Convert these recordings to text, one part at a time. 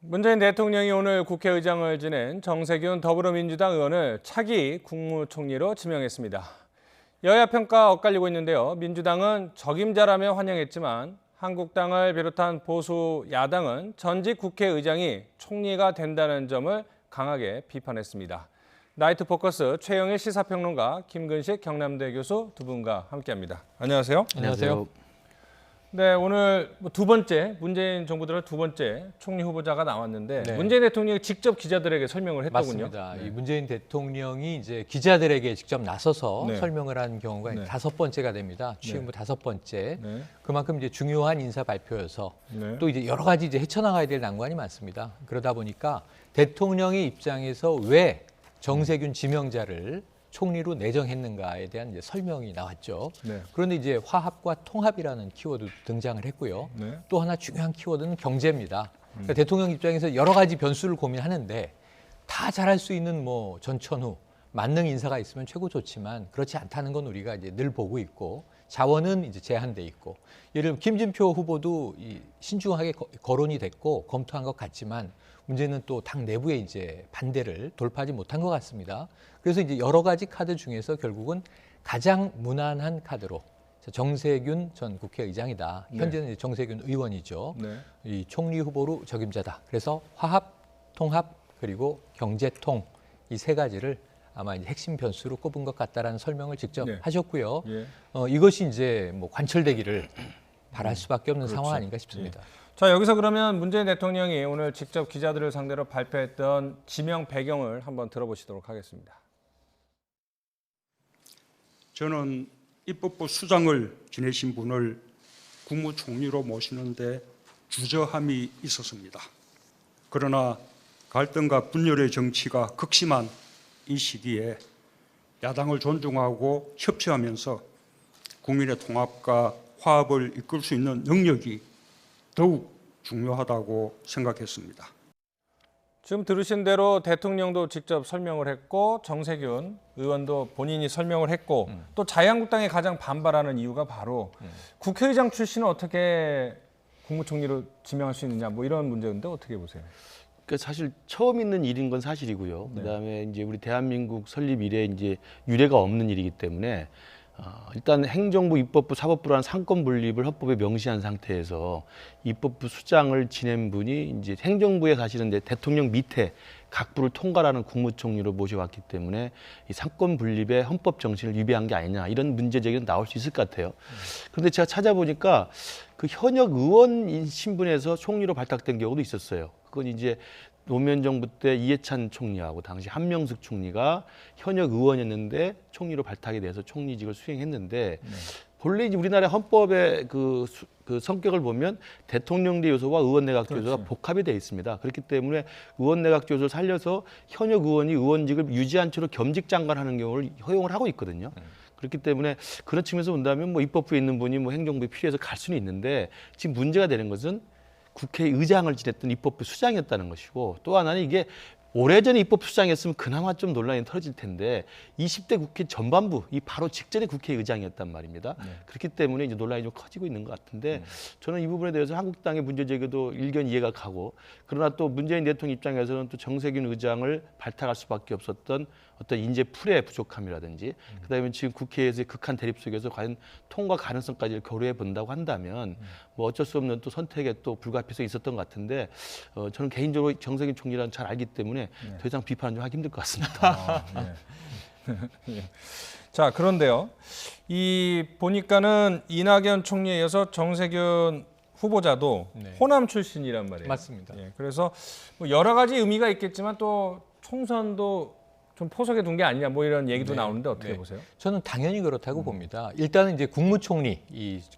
문재인 대통령이 오늘 국회의장을 지낸 정세균 더불어민주당 의원을 차기 국무총리로 지명했습니다. 여야 평가 엇갈리고 있는데요. 민주당은 적임자라며 환영했지만 한국당을 비롯한 보수 야당은 전직 국회의장이 총리가 된다는 점을 강하게 비판했습니다. 나이트 포커스 최영일 시사평론가, 김근식 경남대 교수 두 분과 함께합니다. 안녕하세요. 안녕하세요. 네, 오늘 두 번째 문재인 정부 들어 두 번째 총리 후보자가 나왔는데 네. 문재인 대통령이 직접 기자들에게 설명을 했더군요. 맞습니다. 이 문재인 대통령이 이제 기자들에게 직접 나서서 네. 설명을 한 경우가 네. 다섯 번째가 됩니다. 취임 후 다섯 번째. 네. 그만큼 이제 중요한 인사 발표여서 네. 또 이제 여러 가지 이제 헤쳐나가야 될 난관이 많습니다. 그러다 보니까 대통령의 입장에서 왜 정세균 지명자를 총리로 내정했는가에 대한 이제 설명이 나왔죠. 네. 그런데 이제 화합과 통합이라는 키워드 등장을 했고요. 네. 또 하나 중요한 키워드는 경제입니다. 그러니까 대통령 입장에서 여러 가지 변수를 고민하는데 다 잘할 수 있는 뭐 전천후 만능 인사가 있으면 최고 좋지만 그렇지 않다는 건 우리가 이제 늘 보고 있고 자원은 이제 제한돼 있고 예를 들면 김진표 후보도 이 신중하게 거론이 됐고 검토한 것 같지만 문제는 또 당 내부의 이제 반대를 돌파하지 못한 것 같습니다. 그래서 이제 여러 가지 카드 중에서 결국은 가장 무난한 카드로 정세균 전 국회의장이다. 현재는 이제 정세균 의원이죠. 네. 이 총리 후보로 적임자다. 그래서 화합, 통합 그리고 경제통 이 세 가지를 아마 이제 핵심 변수로 꼽은 것 같다라는 설명을 직접 네. 하셨고요. 예. 이것이 이제 뭐 관철되기를 바랄 수밖에 없는 그렇죠. 상황 아닌가 싶습니다. 자, 여기서 그러면 문재인 대통령이 오늘 직접 기자들을 상대로 발표했던 지명 배경을 한번 들어보시도록 하겠습니다. 저는 입법부 수장을 지내신 분을 국무총리로 모시는데 주저함이 있었습니다. 그러나 갈등과 분열의 정치가 극심한 이 시기에 야당을 존중하고 협치하면서 국민의 통합과 화합을 이끌 수 있는 능력이 더욱 중요하다고 생각했습니다. 지금 들으신 대로 대통령도 직접 설명을 했고 정세균 의원도 본인이 설명을 했고 또 자유한국당이 가장 반발하는 이유가 바로 국회의장 출신을 어떻게 국무총리로 지명할 수 있느냐 뭐 이런 문제인데 어떻게 보세요? 그 사실 처음 있는 일인 건 사실이고요. 네. 그다음에 이제 우리 대한민국 설립 이래 이제 유례가 없는 일이기 때문에 일단 행정부, 입법부, 사법부라는 상권 분립을 헌법에 명시한 상태에서 입법부 수장을 지낸 분이 이제 행정부에 사실은 이제 대통령 밑에 각 부를 통괄하는 국무총리로 모셔왔기 때문에 이 상권 분립의 헌법 정신을 위배한 게 아니냐 이런 문제 제기는 나올 수 있을 것 같아요. 그런데 제가 찾아보니까 그 현역 의원 신분에서 총리로 발탁된 경우도 있었어요. 그건 이제 노무현 정부 때 이해찬 총리하고 당시 한명숙 총리가 현역 의원이었는데 총리로 발탁이 돼서 총리직을 수행했는데 본래 이제 우리나라 헌법의 그 성격을 보면 대통령제 요소와 의원내각제 요소가 복합이 되어 있습니다. 그렇기 때문에 의원내각제 요소를 살려서 현역 의원이 의원직을 유지한 채로 겸직 장관하는 경우를 허용을 하고 있거든요. 그렇기 때문에 그런 측면에서 본다면 뭐 입법부에 있는 분이 뭐 행정부에 필요해서 갈 수는 있는데 지금 문제가 되는 것은 국회의장을 지냈던 입법부 수장이었다는 것이고 또 하나는 이게 오래전에 입법부 수장이었으면 그나마 좀 논란이 털어질 텐데 20대 국회 전반부 이 바로 직전에 국회의장이었단 말입니다. 그렇기 때문에 이제 논란이 좀 커지고 있는 것 같은데 저는 이 부분에 대해서 한국당의 문제 제기도 일견 이해가 가고 그러나 또 문재인 대통령 입장에서는 또 정세균 의장을 발탁할 수밖에 없었던 어떤 인재 풀의 부족함이라든지 그다음에 지금 국회에서의 극한 대립 속에서 과연 통과 가능성까지 고려해 본다고 한다면 뭐 어쩔 수 없는 또 선택에 또 불가피성이 있었던 것 같은데 저는 개인적으로 정세균 총리라는 잘 알기 때문에 더 이상 비판은 좀 하기 힘들 것 같습니다. 예. 자, 그런데요. 이 보니까는 이낙연 총리에 이어서 정세균 후보자도 네. 호남 출신이란 말이에요. 맞습니다. 예, 그래서 뭐 여러 가지 의미가 있겠지만 또 총선도 좀 포석에 둔 게 아니냐 뭐 이런 얘기도 네. 나오는데 어떻게 네. 보세요? 저는 당연히 그렇다고 봅니다. 일단은 이제 국무총리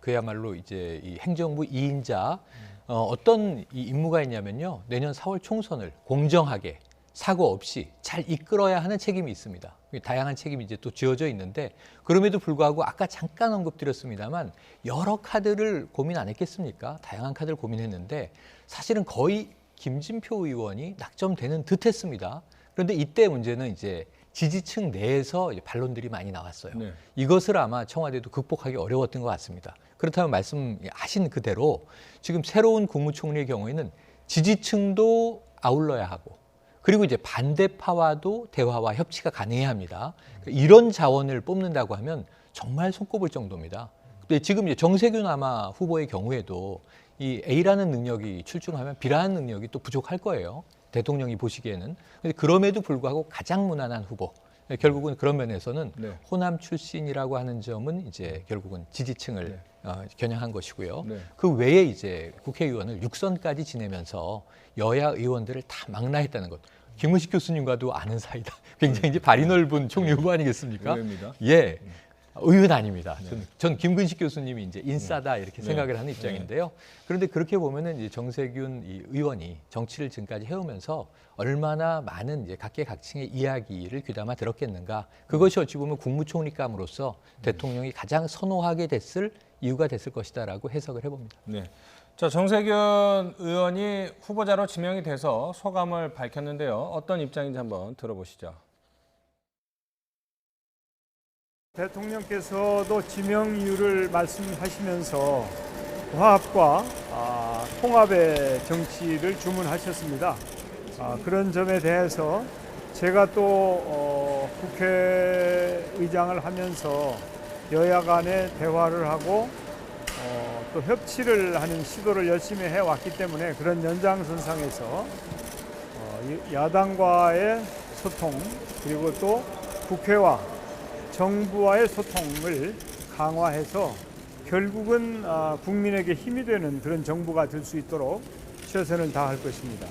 그야말로 이제 이 행정부 2인자 어떤 이 임무가 있냐면요. 내년 4월 총선을 공정하게 사고 없이 잘 이끌어야 하는 책임이 있습니다. 다양한 책임이 이제 또 지어져 있는데 그럼에도 불구하고 아까 잠깐 언급드렸습니다만 여러 카드를 고민 안 했겠습니까? 다양한 카드를 고민했는데 사실은 거의 김진표 의원이 낙점되는 듯했습니다. 그런데 이때 문제는 이제 지지층 내에서 이제 반론들이 많이 나왔어요. 네. 이것을 아마 청와대도 극복하기 어려웠던 것 같습니다. 그렇다면 말씀하신 그대로 지금 새로운 국무총리의 경우에는 지지층도 아울러야 하고 그리고 이제 반대파와도 대화와 협치가 가능해야 합니다. 이런 자원을 뽑는다고 하면 정말 손꼽을 정도입니다. 근데 지금 이제 정세균 아마 후보의 경우에도 이 A라는 능력이 출중하면 B라는 능력이 또 부족할 거예요. 대통령이 보시기에는. 근데 그럼에도 불구하고 가장 무난한 후보. 결국은 그런 면에서는 네. 호남 출신이라고 하는 점은 이제 결국은 지지층을 겨냥한 것이고요. 네. 그 외에 이제 국회의원을 6선까지 지내면서 여야 의원들을 다 망라했다는 것. 김은식 교수님과도 아는 사이다. 굉장히 이제 발이 넓은 총리 후보 아니겠습니까? 의외입니다. 예. 의원 아닙니다. 전 김근식 교수님이 이제 인싸다 이렇게 생각을 하는 입장인데요. 그런데 그렇게 보면은 이제 정세균 이 의원이 정치를 지금까지 해오면서 얼마나 많은 이제 각계각층의 이야기를 귀담아 들었겠는가. 그것이 어찌 보면 국무총리감으로서 대통령이 가장 선호하게 됐을 이유가 됐을 것이다라고 해석을 해봅니다. 네. 자, 정세균 의원이 후보자로 지명이 돼서 소감을 밝혔는데요. 어떤 입장인지 한번 들어보시죠. 대통령께서도 지명 이유를 말씀하시면서 화합과 통합의 정치를 주문하셨습니다. 그런 점에 대해서 제가 또 국회의장을 하면서 여야 간에 대화를 하고 또 협치를 하는 시도를 열심히 해왔기 때문에 그런 연장선상에서 야당과의 소통 그리고 또 국회와 정부와의 소통을 강화해서 결국은 국민에게 힘이 되는 그런 정부가 될 수 있도록 최선을 다할 것입니다.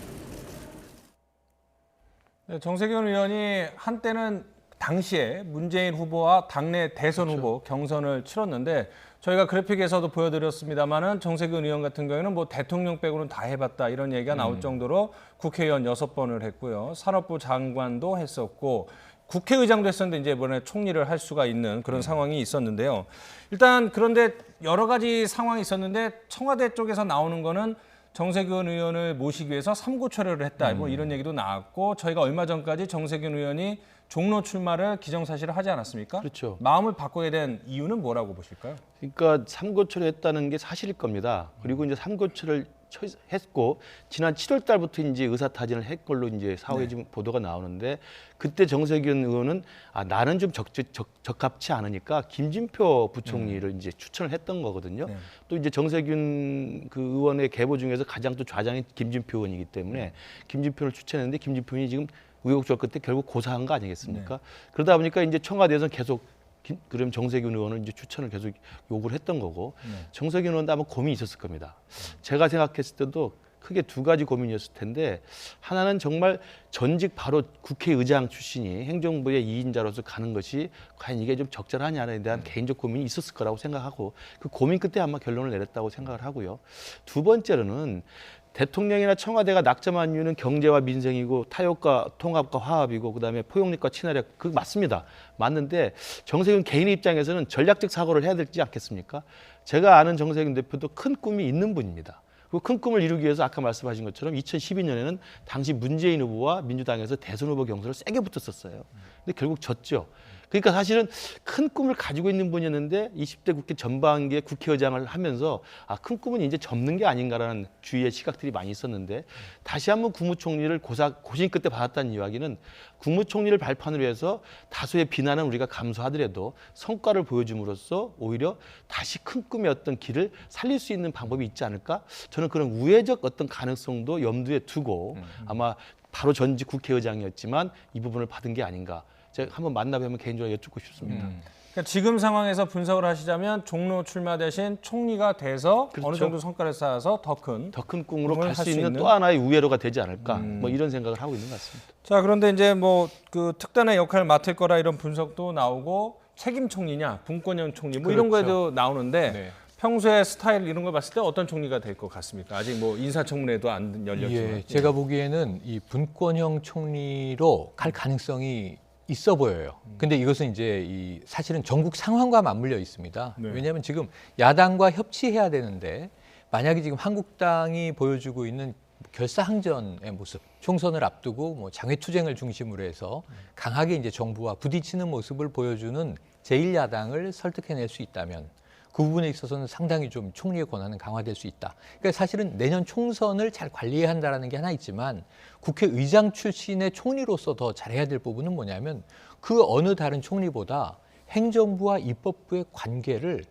네, 정세균 의원이 한때는 당시에 문재인 후보와 당내 대선 후보 경선을 치렀는데 저희가 그래픽에서도 보여드렸습니다마는 정세균 의원 같은 경우에는 뭐 대통령 빼고는 다 해봤다 이런 얘기가 나올 정도로 국회의원 6번을 했고요. 산업부 장관도 했었고 국회의장도 했었는데 이제 이번에 총리를 할 수가 있는 그런 상황이 있었는데요. 일단 그런데 여러 가지 상황이 있었는데 청와대 쪽에서 나오는 거는 정세균 의원을 모시기 위해서 삼고 철회를 했다. 뭐 이런 얘기도 나왔고 저희가 얼마 전까지 정세균 의원이 종로 출마를 기정사실을 하지 않았습니까? 그렇죠. 마음을 바꾸게 된 이유는 뭐라고 보실까요? 그러니까 삼고초를 했다는 게 사실일 겁니다. 그리고 이제 삼고초를 했고 지난 7월 달부터 이제 의사타진을 했 걸로 이제 사후에 지금 보도가 나오는데 그때 정세균 의원은 나는 좀 적합치 않으니까 김진표 부총리를 이제 추천을 했던 거거든요. 또 이제 정세균 그 의원의 계보 중에서 가장 또 좌장이 김진표 의원이기 때문에 김진표를 추천했는데 김진표 의원이 지금 우여곡절 끝에 결국 고사한 거 아니겠습니까? 그러다 보니까 이제 청와대에서는 계속 그럼 정세균 의원을 이제 추천을 계속 요구를 했던 거고 정세균 의원도 아마 고민이 있었을 겁니다. 제가 생각했을 때도 크게 두 가지 고민이었을 텐데 하나는 정말 전직 바로 국회의장 출신이 행정부의 2인자로서 가는 것이 과연 이게 좀 적절하냐에 대한 개인적 고민이 있었을 거라고 생각하고 그 고민 끝에 아마 결론을 내렸다고 생각을 하고요. 두 번째로는 대통령이나 청와대가 낙점한 이유는 경제와 민생이고 타협과 통합과 화합이고 그다음에 포용력과 친화력 그 맞습니다. 맞는데 정세균 개인의 입장에서는 전략적 사고를 해야 되지 않겠습니까? 제가 아는 정세균 대표도 큰 꿈이 있는 분입니다. 그 큰 꿈을 이루기 위해서 아까 말씀하신 것처럼 2012년에는 당시 문재인 후보와 민주당에서 대선 후보 경선을 세게 붙었었어요. 근데 결국 졌죠. 그러니까 사실은 큰 꿈을 가지고 있는 분이었는데 20대 국회 전반기에 국회의장을 하면서 큰 꿈은 이제 접는 게 아닌가라는 주위의 시각들이 많이 있었는데 다시 한번 국무총리를 고심 끝에 받았다는 이야기는 국무총리를 발판으로 해서 다수의 비난은 우리가 감수하더라도 성과를 보여줌으로써 오히려 다시 큰 꿈의 어떤 길을 살릴 수 있는 방법이 있지 않을까? 저는 그런 우회적 어떤 가능성도 염두에 두고 아마 바로 전직 국회의장이었지만 이 부분을 받은 게 아닌가. 제가 한번 만나뵈면 개인적으로 여쭙고 싶습니다. 그러니까 지금 상황에서 분석을 하시자면 종로 출마 대신 총리가 돼서 그렇죠. 어느 정도 성과를 쌓아서 더 큰 꿈으로 꿈을 갈 할 수 수 있는 있는? 또 하나의 우회로가 되지 않을까 뭐 이런 생각을 하고 있는 것 같습니다. 자, 그런데 이제 뭐 그 특단의 역할을 맡을 거라 이런 분석도 나오고 책임 총리냐, 분권형 총리 뭐 이런 그렇죠. 거에도 나오는데 네. 평소에 스타일 이런 걸 봤을 때 어떤 총리가 될 것 같습니까? 아직 뭐 인사청문회도 안 열렸지만. 예, 제가 보기에는 이 분권형 총리로 갈 가능성이 있어 보여요. 근데 이것은 이제 사실은 전국 상황과 맞물려 있습니다. 네. 왜냐하면 지금 야당과 협치해야 되는데 만약에 지금 한국당이 보여주고 있는 결사항전의 모습, 총선을 앞두고 뭐 장외투쟁을 중심으로 해서 강하게 이제 정부와 부딪히는 모습을 보여주는 제1야당을 설득해낼 수 있다면 그 부분에 있어서는 상당히 좀 총리의 권한은 강화될 수 있다. 그러니까 사실은 내년 총선을 잘 관리해야 한다는 게 하나 있지만 국회의장 출신의 총리로서 더 잘해야 될 부분은 뭐냐면 그 어느 다른 총리보다 행정부와 입법부의 관계를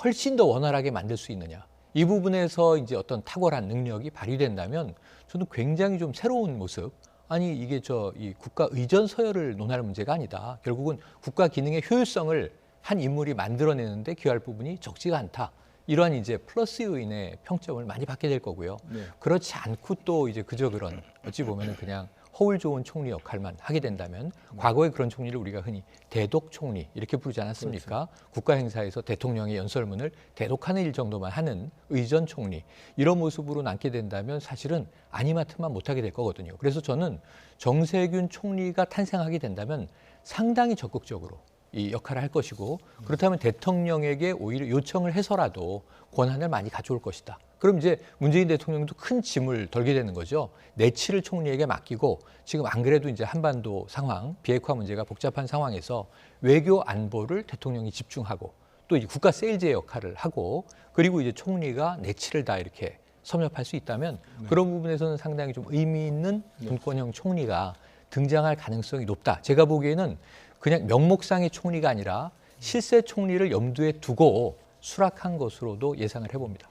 훨씬 더 원활하게 만들 수 있느냐. 이 부분에서 이제 어떤 탁월한 능력이 발휘된다면 저는 굉장히 좀 새로운 모습. 아니 이게 이 국가 의전 서열을 논할 문제가 아니다. 결국은 국가 기능의 효율성을 한 인물이 만들어내는데 기여할 부분이 적지가 않다. 이러한 이제 플러스 요인의 평점을 많이 받게 될 거고요. 네. 그렇지 않고 또 이제 그저 그런 어찌 보면은 그냥 허울 좋은 총리 역할만 하게 된다면 과거에 그런 총리를 우리가 흔히 대독 총리 이렇게 부르지 않았습니까? 그렇죠. 국가 행사에서 대통령의 연설문을 대독하는 일 정도만 하는 의전 총리 이런 모습으로 남게 된다면 사실은 아니마트만 못하게 될 거거든요. 그래서 저는 정세균 총리가 탄생하게 된다면 상당히 적극적으로 이 역할을 할 것이고 그렇다면 대통령에게 오히려 요청을 해서라도 권한을 많이 가져올 것이다. 그럼 이제 문재인 대통령도 큰 짐을 덜게 되는 거죠. 내치를 총리에게 맡기고 지금 안 그래도 이제 한반도 상황, 비핵화 문제가 복잡한 상황에서 외교 안보를 대통령이 집중하고 또 이제 국가 세일즈의 역할을 하고 그리고 이제 총리가 내치를 다 이렇게 섭렵할 수 있다면 그런 부분에서는 상당히 좀 의미 있는 분권형 총리가 등장할 가능성이 높다. 제가 보기에는 그냥 명목상의 총리가 아니라 실세 총리를 염두에 두고 수락한 것으로도 예상을 해봅니다.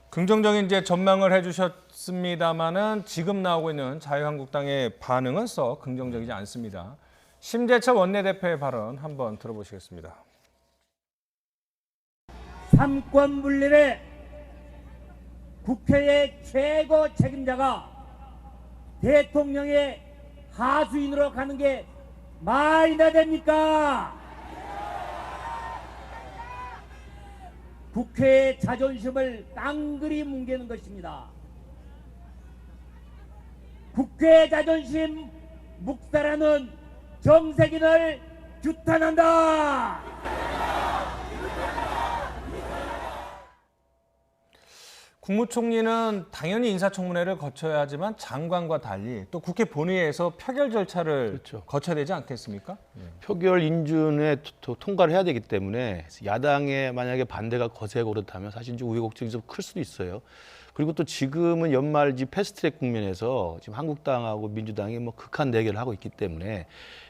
긍정적인 이제 전망을 해주셨습니다만은 지금 나오고 있는 자유한국당의 반응은 썩 긍정적이지 않습니다. 심재철 원내대표의 발언 한번 들어보시겠습니다. 삼권 분립의 국회의 최고 책임자가 대통령의 하수인으로 가는 게 말이나 됩니까? 국회의 자존심을 깡그리 뭉개는 것입니다. 국회의 자존심 묵살하는 정세균을 규탄한다. 국무총리는 당연히 인사청문회를 거쳐야 하지만 장관과 달리 또 국회 본회의에서 표결 절차를 그렇죠. 거쳐야 되지 않겠습니까? 표결 인준에 통과를 해야 되기 때문에 야당의 만약에 반대가 거세고 그렇다면 사실 좀 우여곡절이 좀 클 수도 있어요. 그리고 또 지금은 연말지 패스트트랙 국면에서 지금 한국당하고 민주당이 뭐 극한 대결을 하고 있기 때문에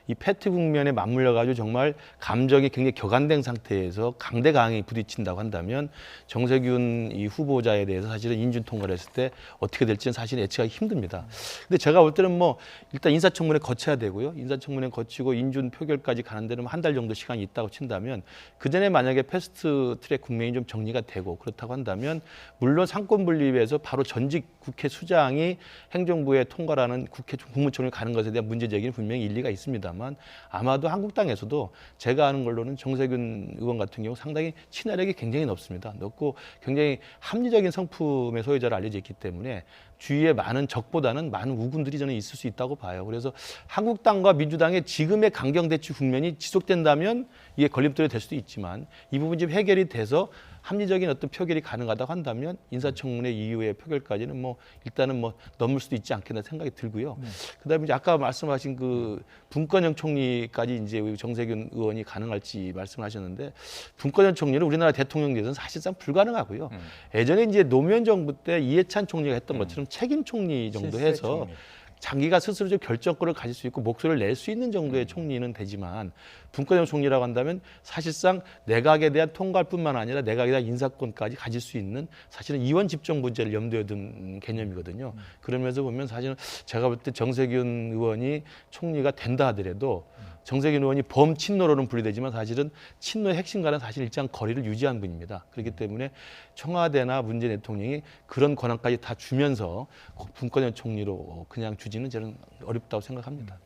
이 패트 국면에 맞물려 가지고 정말 감정이 굉장히 격안된 상태에서 강대강이 부딪힌다고 한다면 정세균 이 후보자에 대해서 사실은 인준 통과를 했을 때 어떻게 될지는 사실 예측하기 힘듭니다. 근데 제가 볼 때는 뭐 일단 인사청문회 거쳐야 되고요. 인사청문회 거치고 인준 표결까지 가는 데는 한 달 정도 시간이 있다고 친다면 그 전에 만약에 패스트트랙 국면이 좀 정리가 되고 그렇다고 한다면 물론 상권 분립에서 바로 전직 국회 수장이 행정부에 통과라는 국회 국무총리 가는 것에 대한 문제 제기는 분명히 일리가 있습니다만 아마도 한국당에서도 제가 아는 걸로는 정세균 의원 같은 경우 상당히 친화력이 굉장히 높습니다. 높고 굉장히 합리적인 성품의 소유자로 알려져 있기 때문에 주위에 많은 적보다는 많은 우군들이 저는 있을 수 있다고 봐요. 그래서 한국당과 민주당의 지금의 강경대치 국면이 지속된다면 이게 걸림돌이 될 수도 있지만 이 부분이 좀 해결이 돼서 합리적인 어떤 표결이 가능하다고 한다면 인사청문회 이후의 표결까지는 뭐 일단은 뭐 넘을 수도 있지 않겠나 생각이 들고요. 그다음에 이제 아까 말씀하신 그 분권형 총리까지 이제 우리 정세균 의원이 가능할지 말씀하셨는데 분권형 총리는 우리나라 대통령제에서는 사실상 불가능하고요. 예전에 이제 노무현 정부 때 이해찬 총리가 했던 것처럼 책임 총리 정도 해서 총리. 자기가 스스로 좀 결정권을 가질 수 있고 목소리를 낼 수 있는 정도의 총리는 되지만 분권형 총리라고 한다면 사실상 내각에 대한 통과뿐만 아니라 내각에 대한 인사권까지 가질 수 있는 사실은 이원 집정 문제를 염두에 둔 개념이거든요. 그러면서 보면 사실은 제가 볼 때 정세균 의원이 총리가 된다 하더라도 정세균 의원이 범친노로는 분류되지만 사실은 친노의 핵심과는 사실 일정 거리를 유지한 분입니다. 그렇기 때문에 청와대나 문재인 대통령이 그런 권한까지 다 주면서 분권형 총리로 그냥 주지는 저는 어렵다고 생각합니다.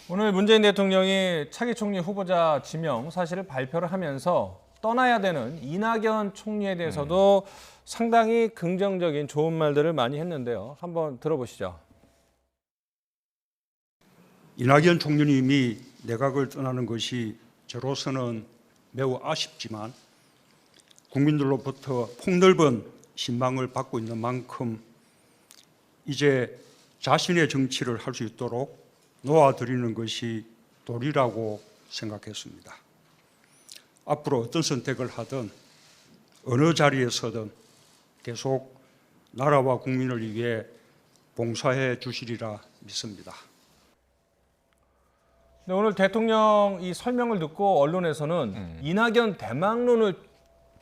오늘 문재인 대통령이 차기 총리 후보자 지명 사실을 발표를 하면서 떠나야 되는 이낙연 총리에 대해서도 상당히 긍정적인 좋은 말들을 많이 했는데요. 한번 들어보시죠. 이낙연 총리님이 내각을 떠나는 것이 저로서는 매우 아쉽지만 국민들로부터 폭넓은 신망을 받고 있는 만큼 이제 자신의 정치를 할 수 있도록 놓아드리는 것이 도리라고 생각했습니다. 앞으로 어떤 선택을 하든 어느 자리에서든 계속 나라와 국민을 위해 봉사해 주시리라 믿습니다. 네, 오늘 대통령 이 설명을 듣고 언론에서는 이낙연 대망론을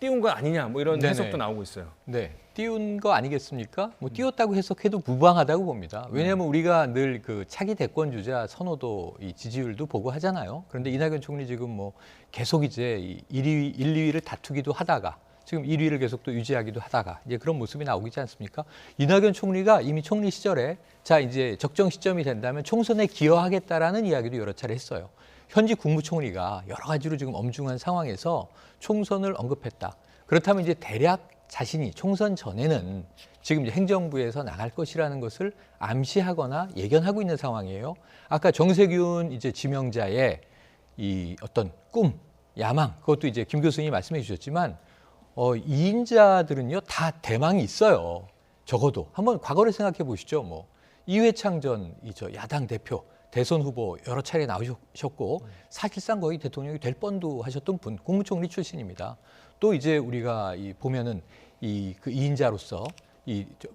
띄운 거 아니냐 뭐 이런 네네. 해석도 나오고 있어요. 네, 띄운 거 아니겠습니까? 뭐 띄웠다고 해석해도 무방하다고 봅니다. 왜냐하면 우리가 늘 그 차기 대권 주자 선호도 이 지지율도 보고 하잖아요. 그런데 이낙연 총리 지금 뭐 계속 이제 이 1위, 1, 2위를 다투기도 하다가 지금 1위를 계속 또 유지하기도 하다가 이제 그런 모습이 나오고 있지 않습니까? 이낙연 총리가 이미 총리 시절에 자 이제 적정 시점이 된다면 총선에 기여하겠다라는 이야기도 여러 차례 했어요. 현직 국무총리가 여러 가지로 지금 엄중한 상황에서 총선을 언급했다. 그렇다면 이제 대략 자신이 총선 전에는 지금 이제 행정부에서 나갈 것이라는 것을 암시하거나 예견하고 있는 상황이에요. 아까 정세균 이제 지명자의 이 어떤 꿈, 야망, 그것도 이제 김 교수님이 말씀해 주셨지만 이인자들은요 다 대망이 있어요. 적어도 한번 과거를 생각해 보시죠. 뭐 이회창 전 야당 대표 대선 후보 여러 차례 나오셨고 사실상 거의 대통령이 될 뻔도 하셨던 분, 국무총리 출신입니다. 또 이제 우리가 보면은 그 이인자로서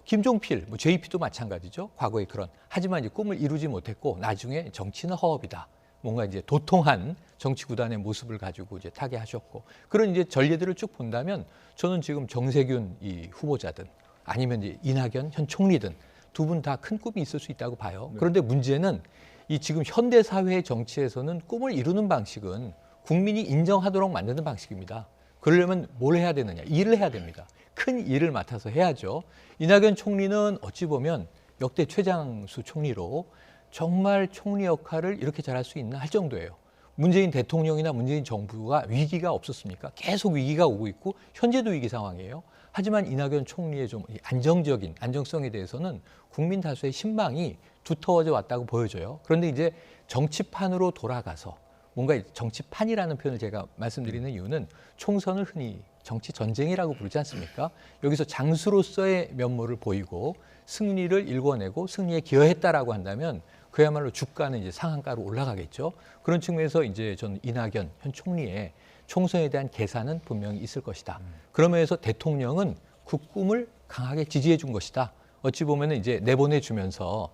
김종필, 뭐 JP도 마찬가지죠. 과거에 그런 하지만 이제 꿈을 이루지 못했고 나중에 정치는 허업이다. 뭔가 이제 도통한 정치 구단의 모습을 가지고 이제 타개하셨고 그런 이제 전례들을 쭉 본다면 저는 지금 정세균 이 후보자든 아니면 이제 이낙연 현 총리든 두 분 다 큰 꿈이 있을 수 있다고 봐요. 그런데 문제는 이 지금 현대 사회의 정치에서는 꿈을 이루는 방식은 국민이 인정하도록 만드는 방식입니다. 그러려면 뭘 해야 되느냐? 일을 해야 됩니다. 큰 일을 맡아서 해야죠. 이낙연 총리는 어찌 보면 역대 최장수 총리로 정말 총리 역할을 이렇게 잘할 수 있나 할 정도예요. 문재인 대통령이나 문재인 정부가 위기가 없었습니까? 계속 위기가 오고 있고 현재도 위기 상황이에요. 하지만 이낙연 총리의 좀 안정적인 안정성에 대해서는 국민 다수의 신망이 두터워져 왔다고 보여져요. 그런데 이제 정치판으로 돌아가서 뭔가 정치판이라는 표현을 제가 말씀드리는 이유는 총선을 흔히 정치 전쟁이라고 부르지 않습니까? 여기서 장수로서의 면모를 보이고 승리를 일궈내고 승리에 기여했다라고 한다면 그야말로 주가는 이제 상한가로 올라가겠죠. 그런 측면에서 이제 저는 이낙연 현 총리의 총선에 대한 계산은 분명히 있을 것이다. 그러면서 대통령은 그 꿈을 강하게 지지해 준 것이다. 어찌 보면은 이제 내보내 주면서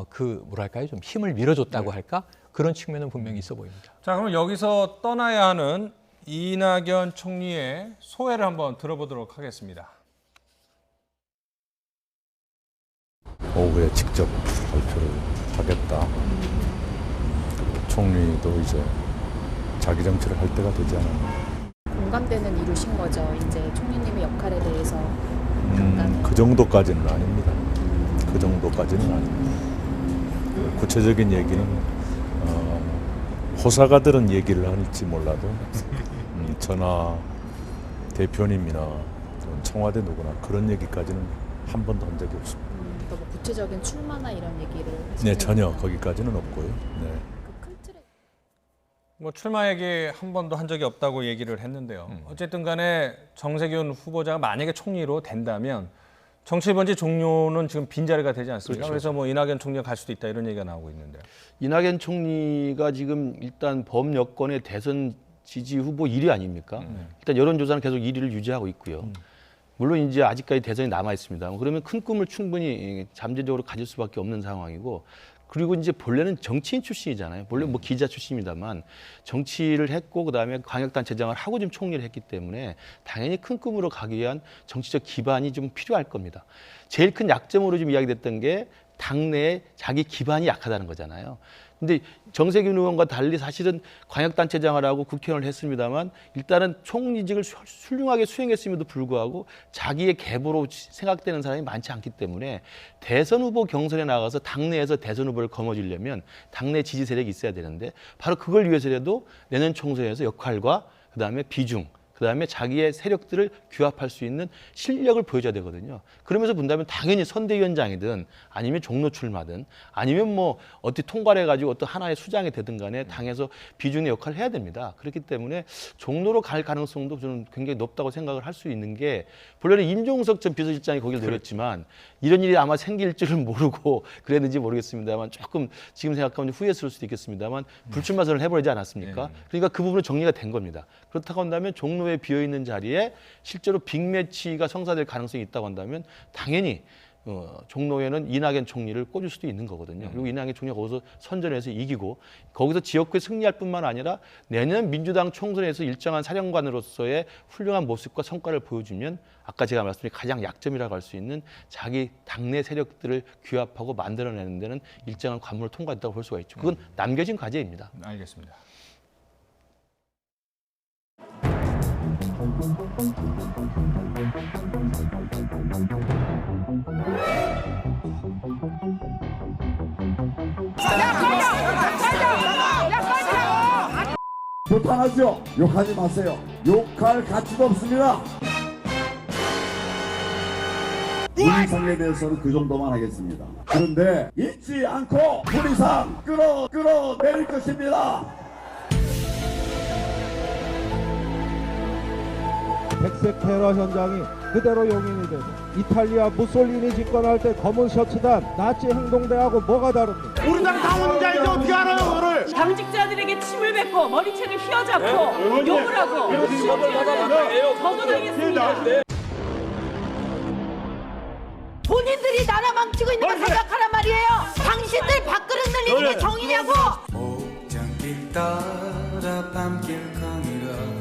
그 뭐랄까요 좀 힘을 밀어줬다고 할까 그런 측면은 분명히 있어 보입니다. 자, 그럼 여기서 떠나야 하는 이낙연 총리의 소회를 한번 들어보도록 하겠습니다. 오후에 직접 발표를 하겠다. 그리고 총리도 이제 자기 정치를 할 때가 되지 않았나. 공감대는 이루신 거죠. 이제 총리님의 역할에 대해서 약간 그 정도까지는 아닙니다. 그 정도까지는 아닙니다. 구체적인 얘기는 호사가들은 얘기를 할지 몰라도 저나 대표님이나 청와대 누구나 그런 얘기까지는 한 번도 한 적이 없습니다. 또 뭐 구체적인 출마나 이런 얘기를 네, 하시는 전혀 건가요? 거기까지는 없고요. 네. 그 큰 틀에 뭐 출마 얘기 한 번도 한 적이 없다고 얘기를 했는데요. 어쨌든 간에 정세균 후보자가 만약에 총리로 된다면 정치 번지 종료는 지금 빈자리가 되지 않습니까? 그렇죠. 그래서 뭐 이낙연 총리가 갈 수도 있다 이런 얘기가 나오고 있는데요. 이낙연 총리가 지금 일단 범여권의 대선 지지 후보 1위 아닙니까? 일단 여론조사는 계속 1위를 유지하고 있고요. 물론 이제 아직까지 대선이 남아 있습니다. 그러면 큰 꿈을 충분히 잠재적으로 가질 수밖에 없는 상황이고, 그리고 이제 본래는 정치인 출신이잖아요. 본래 뭐 기자 출신입니다만 정치를 했고 그다음에 광역단체장을 하고 지금 총리를 했기 때문에 당연히 큰 꿈으로 가기 위한 정치적 기반이 좀 필요할 겁니다. 제일 큰 약점으로 좀 이야기됐던 게 당내에 자기 기반이 약하다는 거잖아요. 근데 정세균 의원과 달리 사실은 광역단체장을 하고 국회의원을 했습니다만 일단은 총리직을 훌륭하게 수행했음에도 불구하고 자기의 계보로 생각되는 사람이 많지 않기 때문에 대선 후보 경선에 나가서 당내에서 대선 후보를 거머쥐려면 당내 지지 세력이 있어야 되는데 바로 그걸 위해서라도 내년 총선에서 역할과 그다음에 비중 그다음에 자기의 세력들을 규합할 수 있는 실력을 보여줘야 되거든요. 그러면서 본다면 당연히 선대위원장이든 아니면 종로 출마든 아니면 뭐 어떻게 통과해가지고 어떤 하나의 수장이 되든 간에 당에서 비중의 역할을 해야 됩니다. 그렇기 때문에 종로로 갈 가능성도 저는 굉장히 높다고 생각을 할 수 있는 게 본래는 임종석 전 비서실장이 거기를 노렸지만 이런 일이 아마 생길 줄을 모르고 그랬는지 모르겠습니다만 조금 지금 생각하면 후회스러울 수도 있겠습니다만 불출마 선언을 해버리지 않았습니까? 그러니까 그 부분은 정리가 된 겁니다. 그렇다고 한다면 종로에 종로에 비어있는 자리에 실제로 빅매치가 성사될 가능성이 있다고 한다면 당연히 종로에는 이낙연 총리를 꽂을 수도 있는 거거든요. 그리고 이낙연 총리가 거기서 선전해서 이기고 거기서 지역구에 승리할 뿐만 아니라 내년 민주당 총선에서 일정한 사령관으로서의 훌륭한 모습과 성과를 보여주면 아까 제가 말씀드린 가장 약점이라고 할 수 있는 자기 당내 세력들을 규합하고 만들어내는 데는 일정한 관문을 통과했다고 볼 수가 있죠. 그건 남겨진 과제입니다. 알겠습니다. 불탄하죠. 욕하지 마세요. 욕할 가치도 없습니다. 문희상에 대해서는 그 정도만 하겠습니다. 그런데 잊지 않고 문희상 끌어내릴 것입니다. 백색 테러 현장이 그대로 용인이 되고 이탈리아 무솔리니 집권할 때 검은 셔츠단 나치 행동대하고 뭐가 다릅니까? 우리 당 당원자인데 어떻게 알아요 그거를? 당직자들에게 침을 뱉고 머리채를 휘어잡고 욕을 하고 저도 당했습니다. 본인들이 나라 망치고 있는 거 생각하란 말이에요. 당신들 밥그릇 늘리는 게 정의냐고. 옥장길 따라 밤길 강이라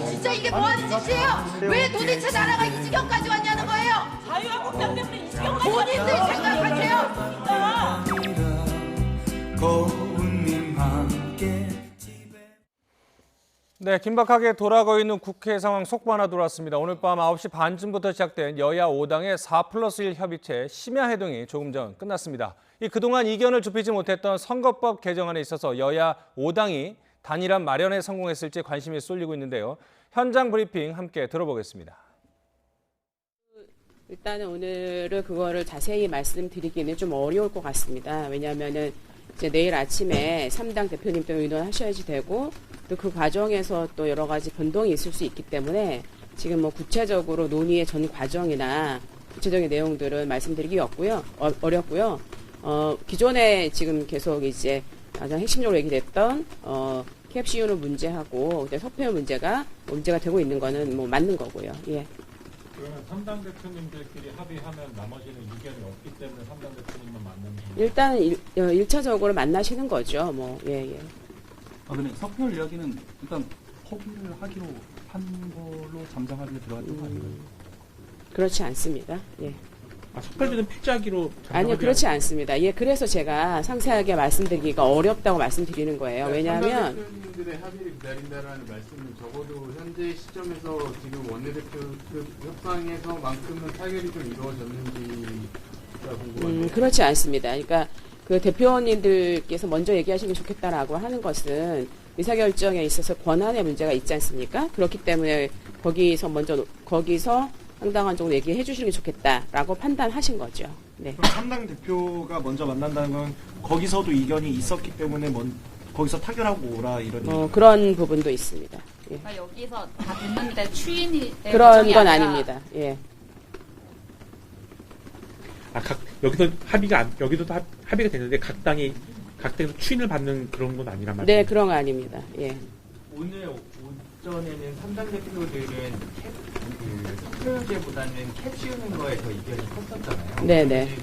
진짜 이게 뭐하는 짓이에요? 왜 도대체 나라가 이 지경까지 왔냐는 거예요? 자유한국당 때문에 이 지경까지 본인들 생각하세요. 고운님 함께 네, 긴박하게 돌아가고 있는 국회 상황 속보 하나 들어왔습니다. 오늘 밤 9시 반쯤부터 시작된 여야 5당의 4+1 협의체 심야 회동이 조금 전 끝났습니다. 그동안 이견을 좁히지 못했던 선거법 개정안에 있어서 여야 5당이 단일화 마련에 성공했을지 관심이 쏠리고 있는데요. 현장 브리핑 함께 들어보겠습니다. 일단은 오늘은 그거를 자세히 말씀드리기는 좀 어려울 것 같습니다. 왜냐하면은 이제 내일 아침에 3당 대표님도 의논하셔야지 되고 또 그 과정에서 또 여러 가지 변동이 있을 수 있기 때문에 지금 뭐 구체적으로 논의의 전 과정이나 구체적인 내용들은 말씀드리기 어렵고요. 기존에 지금 계속 이제 가장 핵심적으로 얘기됐던 캡시윤의 문제하고 석패율 문제가 되고 있는 거는 뭐 맞는 거고요. 예. 그러면 3당 대표님들끼리 합의하면 나머지는 의견이 없기 때문에 3당 대표님만 만나는 거예요? 일단 1차적으로 만나시는 거죠. 뭐 예. 근데 석패율 이야기는 일단 포기를 하기로 한 걸로 잠정하기로 들어갔던 거 아닌가요? 그렇지 않습니다. 예. 석패율은 폐지하기로 아니요, 그렇지 않습니다. 예, 그래서 제가 상세하게 말씀드리기가 어렵다고 말씀드리는 거예요. 왜냐하면 대표님들의 합의를 기다린다라는 말씀은 적어도 현재 시점에서 지금 원내대표 협상에서만큼은 타결이 좀 이루어졌는지가 궁금한데. 그렇지 않습니다. 그러니까 그 대표님들께서 먼저 얘기하시는 게 좋겠다라고 하는 것은 의사결정에 있어서 권한의 문제가 있지 않습니까? 그렇기 때문에 거기서 상당한 정도 얘기해 주시는 게 좋겠다라고 판단하신 거죠. 네. 그럼 3당 대표가 먼저 만난다는 건 거기서도 이견이 있었기 때문에 거기서 타결하고 오라 이런 그런 부분도 있습니다. 예. 그러니까 여기서 다 됐는데 추인이 그런 건 아닙니다. 예. 여기도 합의가 됐는데 각 당에서 추인을 받는 그런 건 아니란 말이에요. 네, 그런 거 아닙니다. 예. 오늘 오전에는 3당 대표들은 석패율제보다는 캡 씌우는 거에 더 이견이 컸었잖아요. 네네.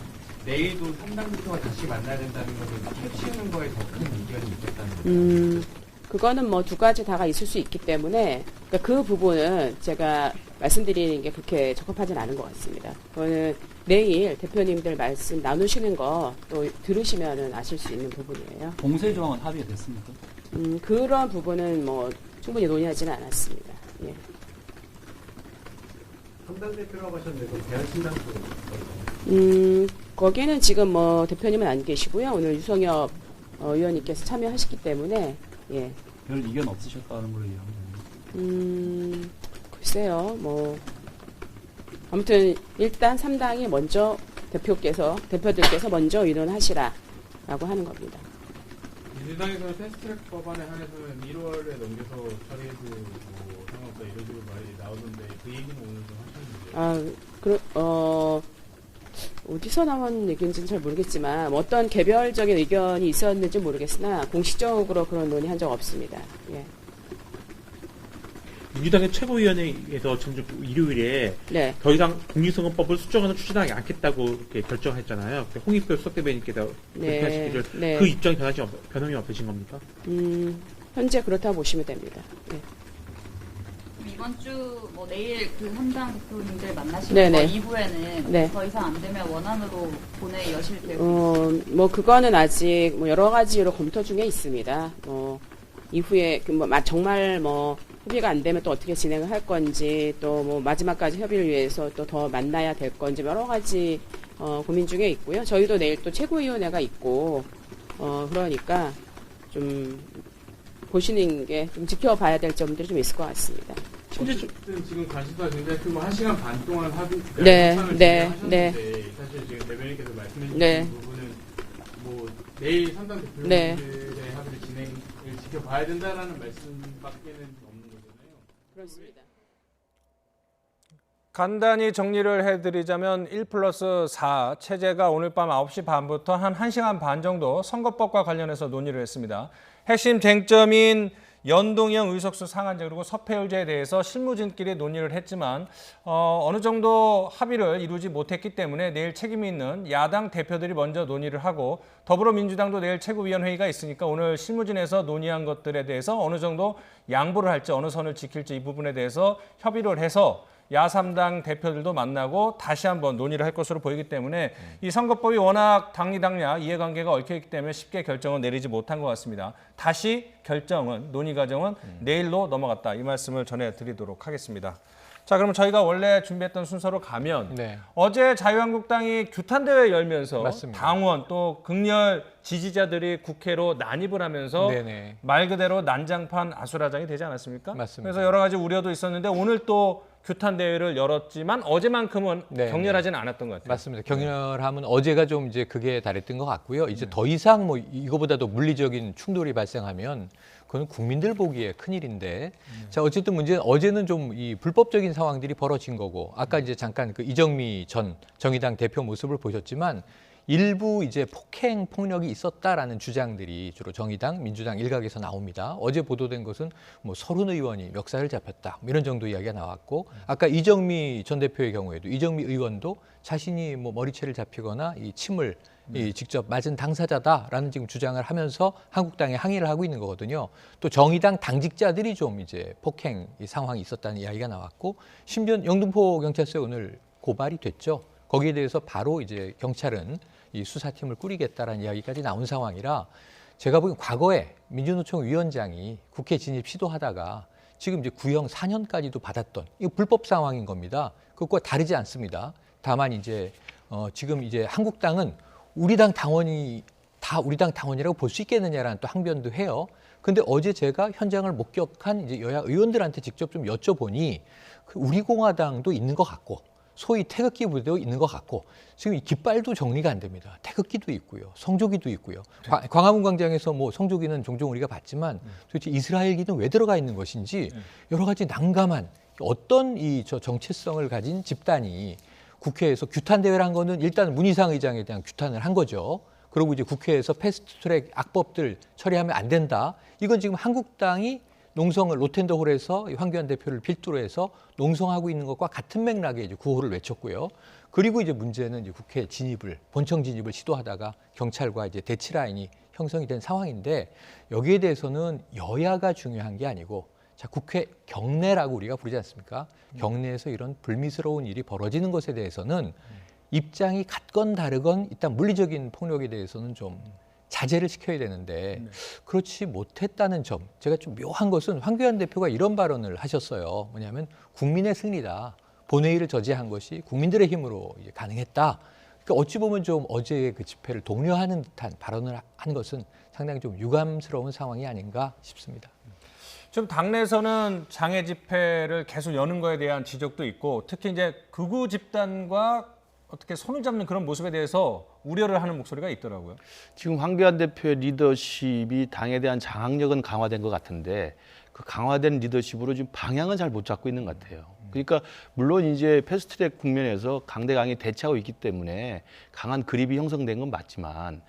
내일도 3당 대표가 다시 만나야 된다는 것은 캡 씌우는 거에 더 큰 이견이 있겠다는 거죠. 그거는 뭐 두 가지 다가 있을 수 있기 때문에 그러니까 그 부분은 제가 말씀드리는 게 그렇게 적합하진 않은 것 같습니다. 그거는 내일 대표님들 말씀 나누시는 거 또 들으시면은 아실 수 있는 부분이에요. 봉쇄 조항은 합의가 됐습니까? 그런 부분은 뭐 충분히 논의하지는 않았습니다. 예. 3당 대표라고 하셨는데 그 대한신당 쪽은 거기에는 지금 뭐 대표님은 안 계시고요. 오늘 유성엽 의원님께서 참여하셨기 때문에 예. 별 이견 없으셨다는 걸로 이해합니다. 글쎄요. 뭐 아무튼 일단 3당이 먼저 대표들께서 먼저 의논하시라라고 하는 겁니다. 민주당에서는 패스트트랙 법안에 한해서는 1월에 넘겨서 처리해도 뭐 상관없다 이런 식으로 말이 나오던데 그 얘기는 오늘 좀 하셨는데요. 어디서 나온 얘기인지는 잘 모르겠지만 어떤 개별적인 의견이 있었는지 모르겠으나 공식적으로 그런 논의한 적 없습니다. 예. 민주당의 최고위원회에서 지금 일요일에 네. 더 이상 공직선거법을 수정안을 추진하지 않겠다고 이렇게 결정했잖아요. 홍익표 수석대변인께서 그렇게 하시기를 네. 그 입장이 변함이 없으신 겁니까? 현재 그렇다고 보시면 됩니다. 네. 이번 주 뭐 내일 그 3당 대표님들 만나시는 네네. 거 이후에는 네. 더 이상 안 되면 원안으로 본회의 여실 계획. 뭐 그거는 아직 뭐 여러 가지로 검토 중에 있습니다. 뭐 이후에 정말 뭐 협의가 안 되면 또 어떻게 진행을 할 건지 또 뭐 마지막까지 협의를 위해서 또 더 만나야 될 건지 여러 가지 고민 중에 있고요. 저희도 내일 또 최고위원회가 있고 그러니까 좀 보시는 게 좀 지켜봐야 될 점들이 좀 있을 것 같습니다. 어쨌든 지금 관심사 굉장히 크고 1시간 반 동안 합의 네. 사실 지금 대변인께서 말씀해 주신 네. 부분은 뭐 내일 3당 대표님들의 네. 합의 진행을 지켜봐야 된다라는 말씀밖에는 없는 거잖아요. 그렇습니다. 간단히 정리를 해드리자면 1+4 체제가 오늘 밤 9시 반부터 한 1시간 반 정도 선거법과 관련해서 논의를 했습니다. 핵심 쟁점인 연동형 의석수 상한제 그리고 서패율제에 대해서 실무진끼리 논의를 했지만 어느 정도 합의를 이루지 못했기 때문에 내일 책임이 있는 야당 대표들이 먼저 논의를 하고 더불어민주당도 내일 최고위원회의가 있으니까 오늘 실무진에서 논의한 것들에 대해서 어느 정도 양보를 할지 어느 선을 지킬지 이 부분에 대해서 협의를 해서 야3당 대표들도 만나고 다시 한번 논의를 할 것으로 보이기 때문에 이 선거법이 워낙 당리당략 이해관계가 얽혀있기 때문에 쉽게 결정은 내리지 못한 것 같습니다. 다시 결정은 논의 과정은 내일로 넘어갔다. 이 말씀을 전해드리도록 하겠습니다. 자, 그럼 저희가 원래 준비했던 순서로 가면 네. 어제 자유한국당이 규탄대회 열면서 맞습니다. 당원 또 극렬 지지자들이 국회로 난입을 하면서 네네. 말 그대로 난장판 아수라장이 되지 않았습니까? 맞습니다. 그래서 여러 가지 우려도 있었는데 오늘 또 규탄 대회를 열었지만 어제만큼은 네, 격렬하지는 않았던 것 같아요. 맞습니다. 격렬함은 어제가 좀 이제 그게 달했던 것 같고요. 이제 더 이상 뭐 이거보다도 물리적인 충돌이 발생하면 그건 국민들 보기에 큰일인데. 자, 어쨌든 문제는 어제는 좀 이 불법적인 상황들이 벌어진 거고 아까 이제 잠깐 그 이정미 전 정의당 대표 모습을 보셨지만 일부 이제 폭행 폭력이 있었다라는 주장들이 주로 정의당, 민주당 일각에서 나옵니다. 어제 보도된 것은 뭐 30 의원이 멱살을 잡혔다 이런 정도 이야기가 나왔고 아까 이정미 전 대표의 경우에도 이정미 의원도 자신이 뭐 머리채를 잡히거나 이 침을 직접 맞은 당사자다라는 지금 주장을 하면서 한국당에 항의를 하고 있는 거거든요. 또 정의당 당직자들이 좀 이제 폭행 상황이 있었다는 이야기가 나왔고 심지어 영등포 경찰서에 오늘 고발이 됐죠. 거기에 대해서 바로 이제 경찰은 이 수사팀을 꾸리겠다라는 이야기까지 나온 상황이라 제가 보기엔 과거에 민주노총 위원장이 국회 진입 시도하다가 지금 이제 구형 4년까지도 받았던 이거 불법 상황인 겁니다. 그것과 다르지 않습니다. 다만 이제 지금 이제 한국당은 우리 당 당원이 다 우리 당 당원이라고 볼 수 있겠느냐라는 또 항변도 해요. 근데 어제 제가 현장을 목격한 이제 여야 의원들한테 직접 좀 여쭤보니 우리 공화당도 있는 것 같고 소위 태극기 부대도 있는 것 같고 지금 이 깃발도 정리가 안 됩니다. 태극기도 있고요. 성조기도 있고요. 광화문 광장에서 뭐 성조기는 종종 우리가 봤지만 도대체 이스라엘기는 왜 들어가 있는 것인지 여러 가지 난감한 어떤 이 정체성을 가진 집단이 국회에서 규탄 대회를 한 거는 일단 문희상 의장에 대한 규탄을 한 거죠. 그리고 이제 국회에서 패스트트랙 악법들 처리하면 안 된다. 이건 지금 한국당이 농성을 로텐더홀에서 황교안 대표를 필두로 해서 농성하고 있는 것과 같은 맥락에 이제 구호를 외쳤고요. 그리고 이제 문제는 이제 국회 진입을 본청 진입을 시도하다가 경찰과 이제 대치 라인이 형성이 된 상황인데 여기에 대해서는 여야가 중요한 게 아니고 자 국회 경내라고 우리가 부르지 않습니까? 경내에서 이런 불미스러운 일이 벌어지는 것에 대해서는 입장이 같건 다르건 일단 물리적인 폭력에 대해서는 좀 자제를 시켜야 되는데 그렇지 못했다는 점. 제가 좀 묘한 것은 황교안 대표가 이런 발언을 하셨어요. 뭐냐면 국민의 승리다. 본회의를 저지한 것이 국민들의 힘으로 이제 가능했다. 그러니까 어찌 보면 좀 어제의 그 집회를 독려하는 듯한 발언을 한 것은 상당히 좀 유감스러운 상황이 아닌가 싶습니다. 좀 당내에서는 장애 집회를 계속 여는 거에 대한 지적도 있고 특히 이제 극우 집단과 어떻게 손을 잡는 그런 모습에 대해서 우려를 하는 목소리가 있더라고요. 지금 황교안 대표의 리더십이 당에 대한 장악력은 강화된 것 같은데 그 강화된 리더십으로 지금 방향은 잘 못 잡고 있는 것 같아요. 그러니까 물론 이제 패스트트랙 국면에서 강대강이 대치하고 있기 때문에 강한 그립이 형성된 건 맞지만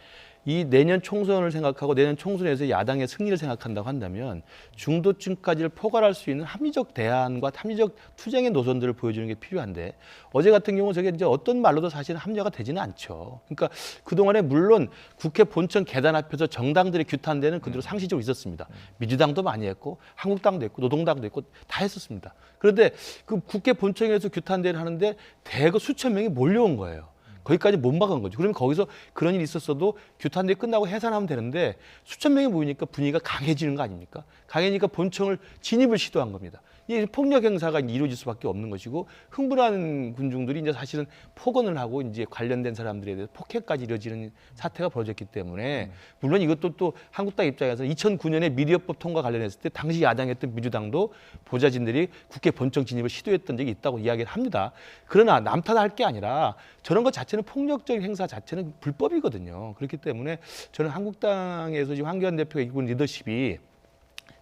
이 내년 총선을 생각하고 내년 총선에서 야당의 승리를 생각한다고 한다면 중도층까지를 포괄할 수 있는 합리적 대안과 합리적 투쟁의 노선들을 보여주는 게 필요한데 어제 같은 경우 저게 이제 어떤 말로도 사실은 합리화가 되지는 않죠. 그러니까 그동안에 물론 국회 본청 계단 앞에서 정당들의 규탄대는 그대로 상시적으로 있었습니다. 민주당도 많이 했고 한국당도 했고 노동당도 했고 다 했었습니다. 그런데 그 국회 본청에서 규탄대를 하는데 대거 수천 명이 몰려온 거예요. 거기까지 못 막은 거죠. 그러면 거기서 그런 일이 있었어도 규탄대 끝나고 해산하면 되는데 수천 명이 모이니까 분위기가 강해지는 거 아닙니까? 강해지니까 본청을 진입을 시도한 겁니다. 이 폭력 행사가 이루어질 수밖에 없는 것이고 흥분한 군중들이 이제 사실은 폭언을 하고 이제 관련된 사람들에 대해서 폭행까지 이루어지는 사태가 벌어졌기 때문에 물론 이것도 또 한국당 입장에서 2009년에 미디어법 통과 관련했을 때 당시 야당이었던 민주당도 보좌진들이 국회 본청 진입을 시도했던 적이 있다고 이야기를 합니다. 그러나 남 탓할 게 아니라 저런 것 자체는 폭력적인 행사 자체는 불법이거든요. 그렇기 때문에 저는 한국당에서 지금 황교안 대표가 이끈 리더십이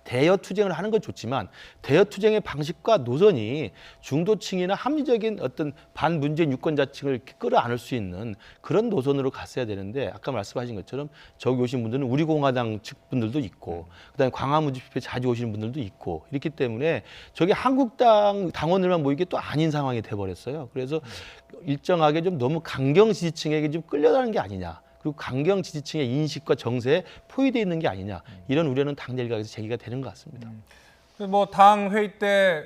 대여 투쟁을 하는 건 좋지만 대여 투쟁의 방식과 노선이 중도층이나 합리적인 어떤 반문재인 유권자층을 끌어안을 수 있는 그런 노선으로 갔어야 되는데 아까 말씀하신 것처럼 저기 오신 분들은 우리공화당 측 분들도 있고 그다음에 광화문 집회 자주 오시는 분들도 있고 이렇기 때문에 저게 한국당 당원들만 모이게 또 아닌 상황이 돼버렸어요. 그래서 일정하게 좀 너무 강경 지지층에게 좀 끌려가는 게 아니냐. 그리고 강경 지지층의 인식과 정세에 포위되어 있는 게 아니냐 이런 우려는 당 일각에서 제기가 되는 것 같습니다. 뭐 당 회의 때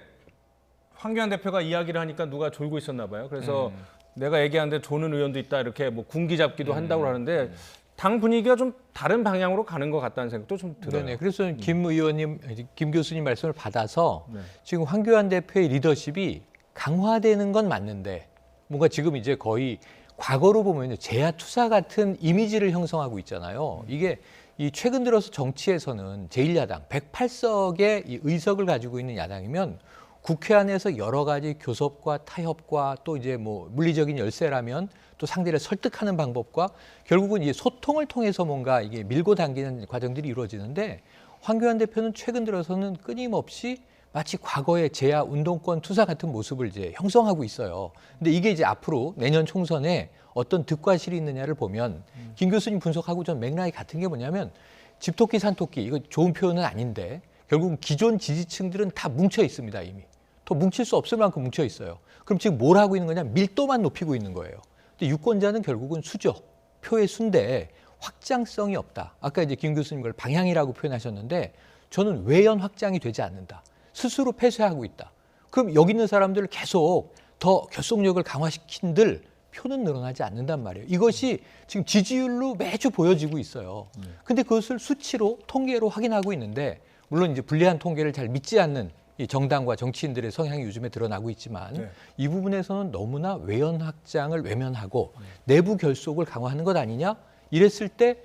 황교안 대표가 이야기를 하니까 누가 졸고 있었나 봐요. 그래서 내가 얘기하는데 조는 의원도 있다 이렇게 뭐 군기 잡기도 한다고 하는데 당 분위기가 좀 다른 방향으로 가는 것 같다는 생각도 좀 들어요. 네네. 그래서 김 의원님, 김 교수님 말씀을 받아서 지금 황교안 대표의 리더십이 강화되는 건 맞는데 뭔가 지금 이제 거의 과거로 보면 제야 투사 같은 이미지를 형성하고 있잖아요. 이게 이 최근 들어서 정치에서는 제1야당 108석의 이 의석을 가지고 있는 야당이면 국회 안에서 여러 가지 교섭과 타협과 또 이제 뭐 물리적인 열세라면 또 상대를 설득하는 방법과 결국은 이 소통을 통해서 뭔가 이게 밀고 당기는 과정들이 이루어지는데 황교안 대표는 최근 들어서는 끊임없이 마치 과거의 제야 운동권 투사 같은 모습을 이제 형성하고 있어요. 근데 이게 이제 앞으로 내년 총선에 어떤 득과실이 있느냐를 보면 김 교수님 분석하고 전 맥락이 같은 게 뭐냐면 집토끼 산토끼 이거 좋은 표현은 아닌데 결국은 기존 지지층들은 다 뭉쳐 있습니다. 이미. 더 뭉칠 수 없을 만큼 뭉쳐 있어요. 그럼 지금 뭘 하고 있는 거냐? 밀도만 높이고 있는 거예요. 근데 유권자는 결국은 수죠. 표의 수인데 확장성이 없다. 아까 이제 김 교수님 걸 방향이라고 표현하셨는데 저는 외연 확장이 되지 않는다. 스스로 폐쇄하고 있다. 그럼 여기 있는 사람들을 계속 더 결속력을 강화시킨들 표는 늘어나지 않는단 말이에요. 이것이 지금 지지율로 매주 보여지고 있어요. 근데 그것을 수치로 통계로 확인하고 있는데 물론 이제 불리한 통계를 잘 믿지 않는 이 정당과 정치인들의 성향이 요즘에 드러나고 있지만 이 부분에서는 너무나 외연 확장을 외면하고 내부 결속을 강화하는 것 아니냐? 이랬을 때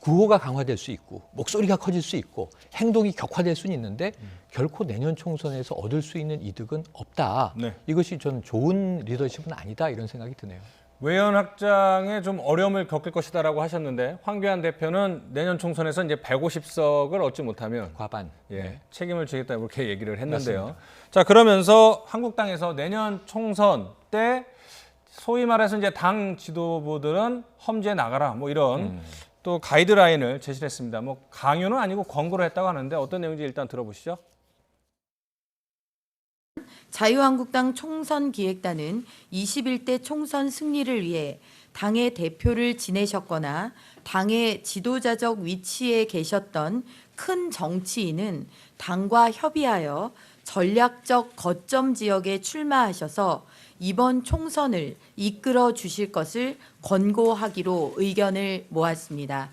구호가 강화될 수 있고 목소리가 커질 수 있고 행동이 격화될 수는 있는데 결코 내년 총선에서 얻을 수 있는 이득은 없다. 이것이 저는 좋은 리더십은 아니다 이런 생각이 드네요. 외연 확장에 좀 어려움을 겪을 것이다라고 하셨는데 황교안 대표는 내년 총선에서 이제 150석을 얻지 못하면 과반 책임을 지겠다 이렇게 얘기를 했는데요. 맞습니다. 자 그러면서 한국당에서 내년 총선 때 소위 말해서 이제 당 지도부들은 험지에 나가라 뭐 이런 또 가이드라인을 제시했습니다. 뭐 강요는 아니고 권고를 했다고 하는데 어떤 내용인지 일단 들어보시죠. 자유한국당 총선기획단은 21대 총선 승리를 위해 당의 대표를 지내셨거나 당의 지도자적 위치에 계셨던 큰 정치인은 당과 협의하여 전략적 거점 지역에 출마하셔서 이번 총선을 이끌어 주실 것을 권고하기로 의견을 모았습니다.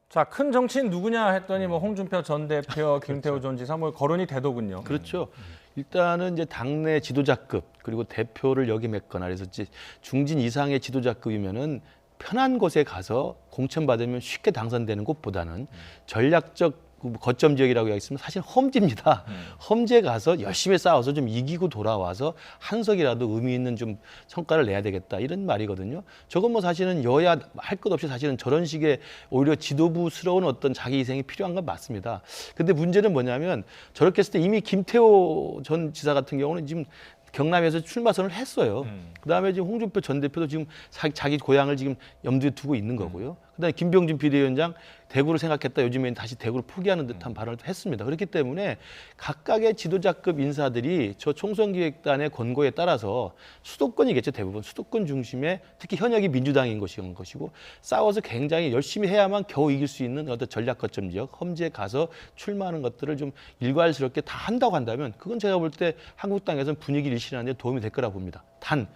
자, 큰 정치인 누구냐 했더니 뭐 홍준표 전 대표, 김태우 전 지사 뭐 거론이 되더군요. 그렇죠. 일단은 이제 당내 지도자급 그리고 대표를 역임했거나 그래서 이제 중진 이상의 지도자급이면은 편한 곳에 가서 공천받으면 쉽게 당선되는 곳보다는 전략적 거점 지역이라고 이야기했으면 사실 험지입니다. 험지에 가서 열심히 싸워서 좀 이기고 돌아와서 한 석이라도 의미 있는 좀 성과를 내야 되겠다 이런 말이거든요. 저건 뭐 사실은 여야 할 것 없이 사실은 저런 식의 오히려 지도부스러운 어떤 자기 희생이 필요한 건 맞습니다. 근데 문제는 뭐냐면 저렇게 했을 때 이미 김태호 전 지사 같은 경우는 지금 경남에서 출마 선언을 했어요. 그다음에 지금 홍준표 전 대표도 지금 자기 고향을 지금 염두에 두고 있는 거고요. 그다음에 김병준 비대위원장 대구를 생각했다 요즘에는 다시 대구를 포기하는 듯한 발언을 했습니다. 그렇기 때문에 각각의 지도자급 인사들이 저 총선기획단의 권고에 따라서 수도권이겠죠. 대부분 수도권 중심의 특히 현역이 민주당인 것이고 싸워서 굉장히 열심히 해야만 겨우 이길 수 있는 어떤 전략 거점 지역 험지에 가서 출마하는 것들을 좀 일괄스럽게 다 한다고 한다면 그건 제가 볼 때 한국당에서는 분위기를 일신하는 데 도움이 될 거라고 봅니다. 단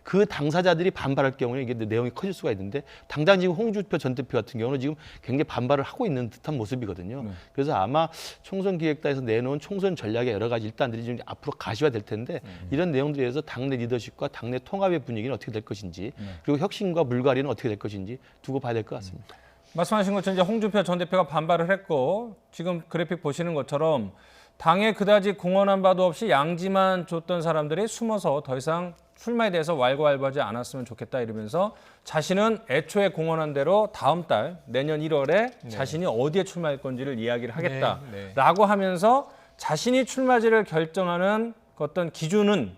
그 당사자들이 반발할 경우에 이게 내용이 커질 수가 있는데 당장 지금 홍준표 전 대표 같은 경우는 지금 굉장히 반발을 하고 있는 듯한 모습이거든요. 그래서 아마 총선기획단에서 내놓은 총선 전략의 여러 가지 일단들이 좀 앞으로 가시화될 텐데 이런 내용들에 대해서 당내 리더십과 당내 통합의 분위기는 어떻게 될 것인지 그리고 혁신과 물갈이는 어떻게 될 것인지 두고 봐야 될 것 같습니다. 말씀하신 것처럼 이제 홍준표 전 대표가 반발을 했고 지금 그래픽 보시는 것처럼 당에 그다지 공헌한 바도 없이 양지만 줬던 사람들이 숨어서 더 이상 출마에 대해서 wal고왈부하지 않았으면 좋겠다 이러면서 자신은 애초에 공언한 대로 다음 달 내년 1월에 자신이 어디에 출마할 건지를 이야기를 하겠다라고 하면서 자신이 출마지를 결정하는 어떤 기준은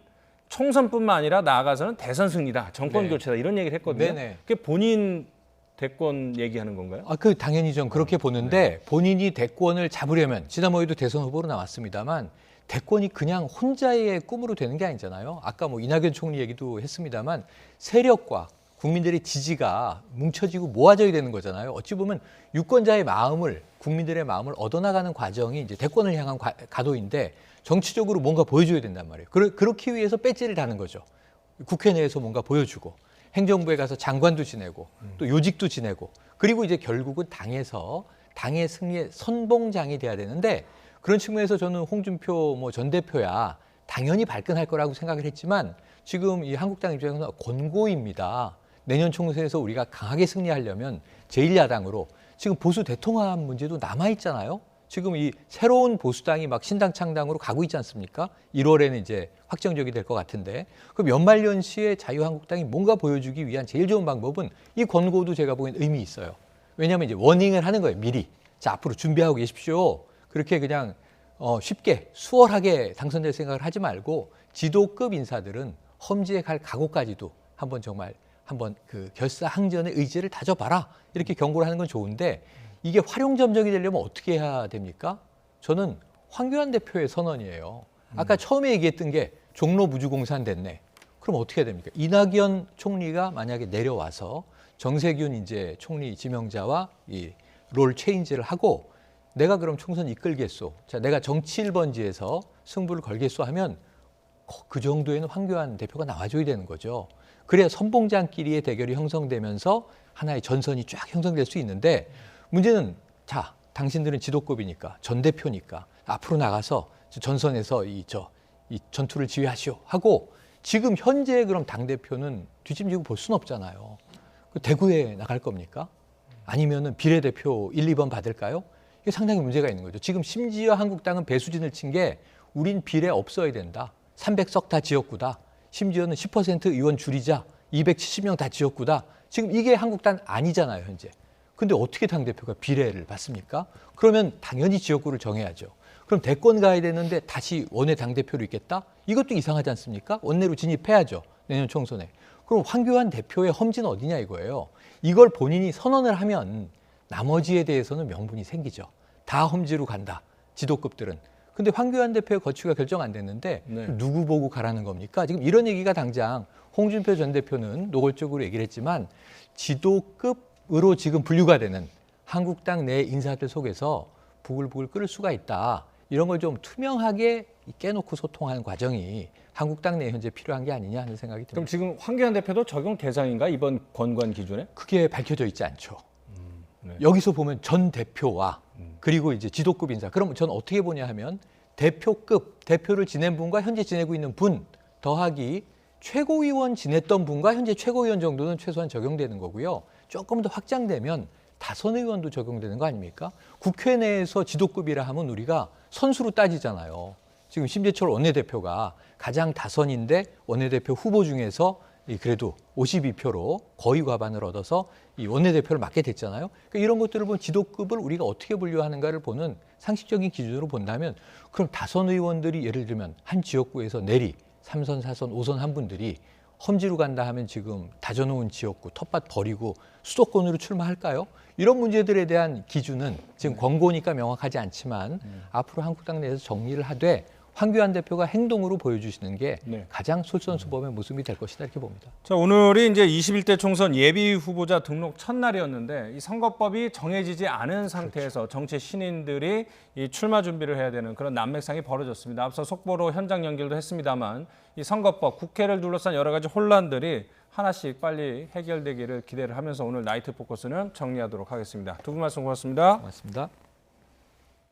총선뿐만 아니라 나아가서는 대선 승리다, 정권 교체다 이런 얘기를 했거든요. 그게 본인 대권 얘기하는 건가요? 그 당연히 좀 그렇게 보는데 본인이 대권을 잡으려면 지난번에도 대선 후보로 나왔습니다만 대권이 그냥 혼자의 꿈으로 되는 게 아니잖아요. 아까 뭐 이낙연 총리 얘기도 했습니다만 세력과 국민들의 지지가 뭉쳐지고 모아져야 되는 거잖아요. 어찌 보면 유권자의 마음을 국민들의 마음을 얻어나가는 과정이 이제 대권을 향한 가도인데 정치적으로 뭔가 보여줘야 된단 말이에요. 그렇기 위해서 배지를 다는 거죠. 국회 내에서 뭔가 보여주고 행정부에 가서 장관도 지내고 또 요직도 지내고 그리고 이제 결국은 당에서 당의 승리의 선봉장이 돼야 되는데 그런 측면에서 저는 홍준표 전 대표야 당연히 발끈할 거라고 생각을 했지만 지금 이 한국당 입장에서는 권고입니다. 내년 총선에서 우리가 강하게 승리하려면 제1야당으로 지금 보수 대통합 문제도 남아있잖아요. 지금 이 새로운 보수당이 막 신당 창당으로 가고 있지 않습니까? 1월에는 이제 확정적이 될 것 같은데 그럼 연말연시에 자유한국당이 뭔가 보여주기 위한 제일 좋은 방법은 이 권고도 제가 보기엔 의미 있어요. 왜냐하면 이제 워닝을 하는 거예요. 미리. 자, 앞으로 준비하고 계십시오. 그렇게 그냥 쉽게 수월하게 당선될 생각을 하지 말고 지도급 인사들은 험지에 갈 각오까지도 한번 그 결사항전의 의지를 다져봐라 이렇게 경고를 하는 건 좋은데 이게 활용점정이 되려면 어떻게 해야 됩니까? 저는 황교안 대표의 선언이에요. 아까 처음에 얘기했던 게 종로 무주공산 됐네. 그럼 어떻게 해야 됩니까? 이낙연 총리가 만약에 내려와서 정세균 이제 총리 지명자와 이 롤 체인지를 하고 내가 그럼 총선 이끌겠소. 자, 내가 정치 1번지에서 승부를 걸겠소 하면 그 정도에는 황교안 대표가 나와줘야 되는 거죠. 그래야 선봉장끼리의 대결이 형성되면서 하나의 전선이 쫙 형성될 수 있는데 문제는 자, 당신들은 지도급이니까 전 대표니까 앞으로 나가서 전선에서 이 전투를 지휘하시오 하고 지금 현재 그럼 당대표는 뒷짐지고 볼 수는 없잖아요. 대구에 나갈 겁니까? 아니면은 비례대표 1, 2번 받을까요? 이게 상당히 문제가 있는 거죠. 지금 심지어 한국당은 배수진을 친 게 우린 비례 없어야 된다. 300석 다 지역구다. 심지어는 10% 의원 줄이자. 270명 다 지역구다. 지금 이게 한국당 아니잖아요, 현재. 근데 어떻게 당대표가 비례를 받습니까? 그러면 당연히 지역구를 정해야죠. 그럼 대권 가야 되는데 다시 원외 당대표로 있겠다? 이것도 이상하지 않습니까? 원내로 진입해야죠, 내년 총선에. 그럼 황교안 대표의 험지는 어디냐 이거예요. 이걸 본인이 선언을 하면 나머지에 대해서는 명분이 생기죠. 다 험지로 간다, 지도급들은. 근데 황교안 대표의 거취가 결정 안 됐는데 누구 보고 가라는 겁니까? 지금 이런 얘기가 당장 홍준표 전 대표는 노골적으로 얘기를 했지만 지도급으로 지금 분류가 되는 한국당 내 인사들 속에서 부글부글 끓을 수가 있다. 이런 걸 좀 투명하게 깨놓고 소통하는 과정이 한국당 내에 현재 필요한 게 아니냐 하는 생각이 듭니다. 그럼 지금 황교안 대표도 적용 대상인가 이번 권고안 기준에? 그게 밝혀져 있지 않죠. 여기서 보면 전 대표와 그리고 이제 지도급 인사. 그럼 저는 어떻게 보냐 하면 대표급, 대표를 지낸 분과 현재 지내고 있는 분 더하기 최고위원 지냈던 분과 현재 최고위원 정도는 최소한 적용되는 거고요. 조금 더 확장되면 다선 의원도 적용되는 거 아닙니까? 국회 내에서 지도급이라 하면 우리가 선수로 따지잖아요. 지금 심재철 원내대표가 가장 다선인데 원내대표 후보 중에서 그래도 52표로 거의 과반을 얻어서 이 원내대표를 맡게 됐잖아요. 그러니까 이런 것들을 보면 지도급을 우리가 어떻게 분류하는가를 보는 상식적인 기준으로 본다면 그럼 다선 의원들이 예를 들면 한 지역구에서 내리 3선, 4선, 5선 한 분들이 험지로 간다 하면 지금 다져놓은 지역구, 텃밭 버리고 수도권으로 출마할까요? 이런 문제들에 대한 기준은 지금 권고니까 명확하지 않지만 앞으로 한국당 내에서 정리를 하되 황교안 대표가 행동으로 보여주시는 게 가장 솔선수범의 모습이 될 것이다 이렇게 봅니다. 자, 오늘이 이제 21대 총선 예비 후보자 등록 첫날이었는데 이 선거법이 정해지지 않은 상태에서 정치 신인들이 이 출마 준비를 해야 되는 그런 난맥상이 벌어졌습니다. 앞서 속보로 현장 연결도 했습니다만 이 선거법, 국회를 둘러싼 여러 가지 혼란들이 하나씩 빨리 해결되기를 기대를 하면서 오늘 나이트 포커스는 정리하도록 하겠습니다. 두 분 말씀 고맙습니다. 고맙습니다.